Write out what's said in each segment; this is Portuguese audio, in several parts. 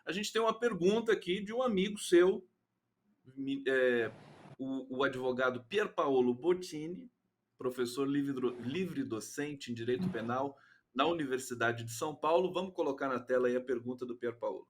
A gente tem uma pergunta aqui de um amigo seu, o advogado Pier Paolo Bottini, professor livre docente em Direito Penal na Universidade de São Paulo. Vamos colocar na tela aí a pergunta do Pier Paolo.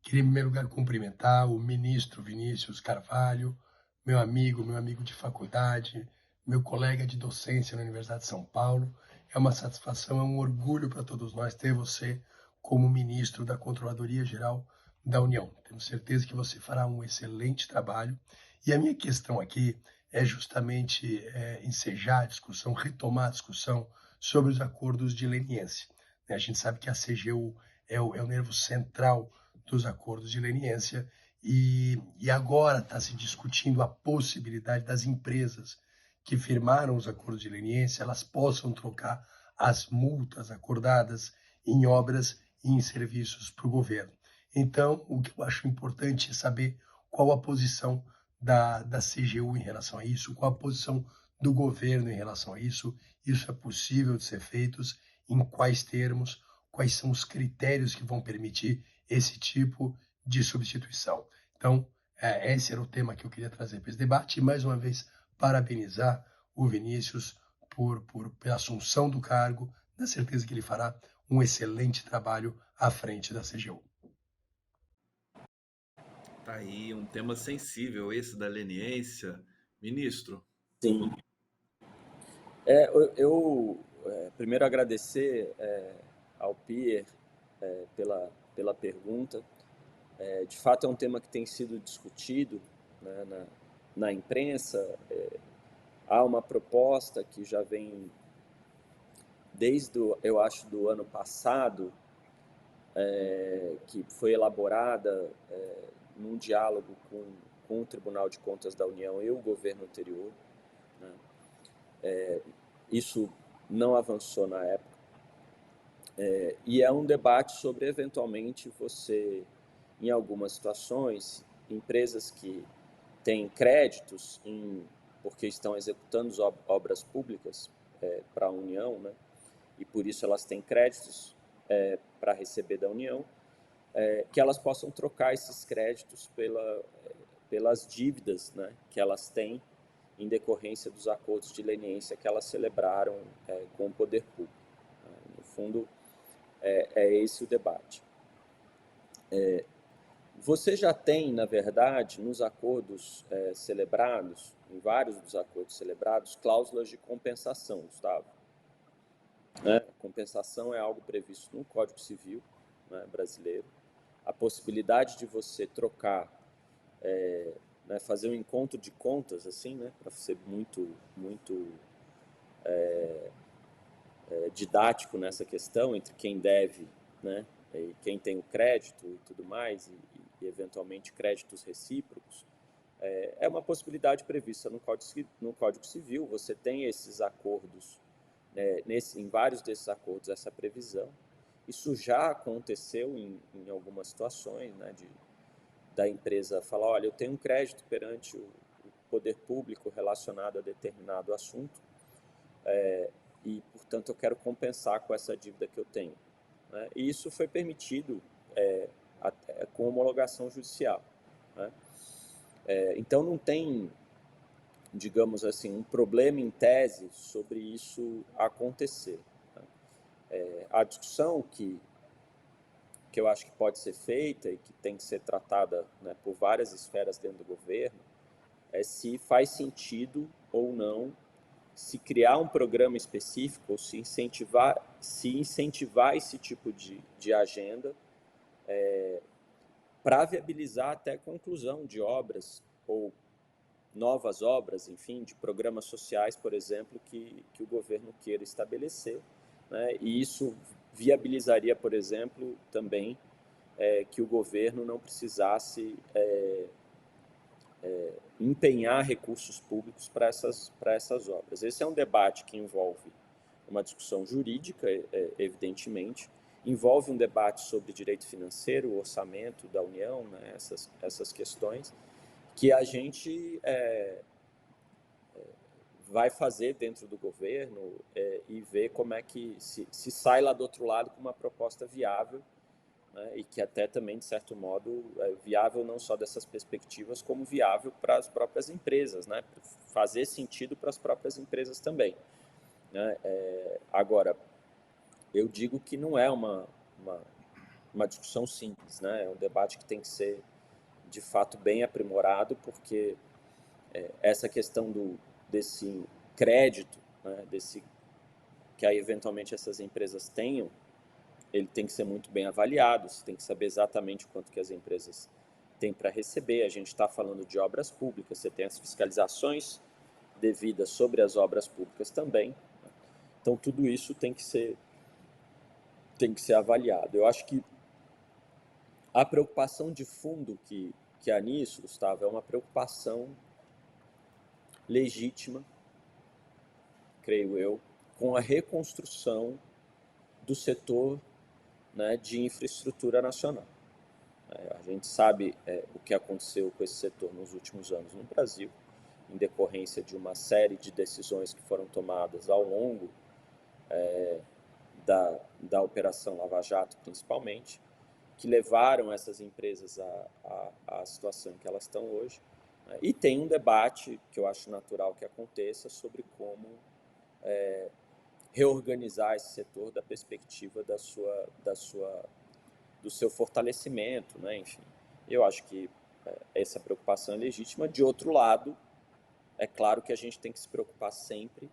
Queria, em primeiro lugar, cumprimentar o ministro Vinícius Carvalho, meu amigo de faculdade, meu colega de docência na Universidade de São Paulo. É uma satisfação, é um orgulho para todos nós ter você como ministro da Controladoria Geral da União. Temos certeza que você fará um excelente trabalho. E a minha questão aqui é justamente ensejar a discussão, retomar a discussão sobre os acordos de leniência. A gente sabe que a CGU é o nervo central dos acordos de leniência e agora está se discutindo a possibilidade das empresas que firmaram os acordos de leniência, elas possam trocar as multas acordadas em obras e em serviços para o governo. Então, o que eu acho importante é saber qual a posição da CGU em relação a isso, qual a posição do governo em relação a isso. Isso é possível de ser feito, em quais termos, quais são os critérios que vão permitir esse tipo de substituição. Então, esse era o tema que eu queria trazer para esse debate. E, mais uma vez, parabenizar o Vinícius pela assunção do cargo, na certeza que ele fará um excelente trabalho à frente da CGU. Tá aí um tema sensível esse da leniência. Ministro, Sim. Primeiro agradecer ao Pierre pela pergunta. De fato, é um tema que tem sido discutido, né, na imprensa. Há uma proposta que já vem desde, eu acho, do ano passado, que foi elaborada num diálogo com o Tribunal de Contas da União e o governo anterior, né? Isso não avançou na época. E é um debate sobre, eventualmente, você, em algumas situações, empresas que têm créditos porque estão executando obras públicas para a União, né? E por isso elas têm créditos para receber da União, que elas possam trocar esses créditos pelas dívidas, né, que elas têm em decorrência dos acordos de leniência que elas celebraram com o poder público. No fundo, é esse o debate. Você já tem, na verdade, nos acordos celebrados, em vários dos acordos celebrados, cláusulas de compensação, Gustavo. Compensação é algo previsto no Código Civil, né, brasileiro. A possibilidade de você trocar, né, fazer um encontro de contas, assim, né, para ser muito didático nessa questão, entre quem deve, né, e quem tem o crédito e tudo mais, e eventualmente créditos recíprocos, é uma possibilidade prevista no Código Civil. Você tem esses acordos, em vários desses acordos, essa previsão. Isso já aconteceu em algumas situações, né, da empresa falar, olha, eu tenho um crédito perante o poder público relacionado a determinado assunto, e, portanto, eu quero compensar com essa dívida que eu tenho, né? E isso foi permitido com homologação judicial, né? Então, não tem, digamos assim, um problema em tese sobre isso acontecer, né? A discussão que eu acho que pode ser feita e que tem que ser tratada, né, por várias esferas dentro do governo é se faz sentido ou não se criar um programa específico ou se incentivar esse tipo de agenda para viabilizar até a conclusão de obras ou novas obras, enfim, de programas sociais, por exemplo, que o governo queira estabelecer, né? E isso viabilizaria, por exemplo, também que o governo não precisasse empenhar recursos públicos para essas obras. Esse é um debate que envolve uma discussão jurídica, evidentemente, envolve um debate sobre direito financeiro, o orçamento da União, né, essas questões, que a gente vai fazer dentro do governo e ver como é que se sai lá do outro lado com uma proposta viável né, e que até também, de certo modo, é viável não só dessas perspectivas, como viável para as próprias empresas, né, fazer sentido para as próprias empresas também, né. Agora, eu digo que não é uma discussão simples, né, é um debate que tem que ser, de fato, bem aprimorado, porque essa questão desse crédito, né, que aí eventualmente essas empresas tenham, ele tem que ser muito bem avaliado, você tem que saber exatamente quanto que as empresas têm para receber. A gente está falando de obras públicas, você tem as fiscalizações devidas sobre as obras públicas também, né? Então tudo isso tem que ser avaliado. Eu acho que a preocupação de fundo que há nisso, Gustavo, é uma preocupação legítima, creio eu, com a reconstrução do setor, né, de infraestrutura nacional. A gente sabe o que aconteceu com esse setor nos últimos anos no Brasil, em decorrência de uma série de decisões que foram tomadas ao longo da Operação Lava Jato, principalmente, que levaram essas empresas à situação em que elas estão hoje, né? E tem um debate que eu acho natural que aconteça sobre como reorganizar esse setor da perspectiva do seu fortalecimento, né? Enfim, eu acho que essa preocupação é legítima. De outro lado, é claro que a gente tem que se preocupar sempre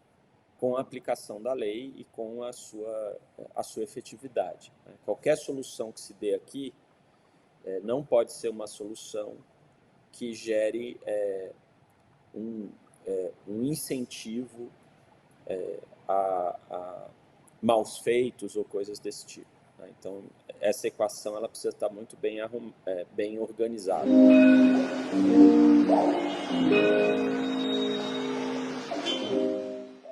com a aplicação da lei e com a sua efetividade, né? Qualquer solução que se dê aqui não pode ser uma solução que gere um incentivo a maus feitos ou coisas desse tipo, né? Então, essa equação ela precisa estar muito bem organizada.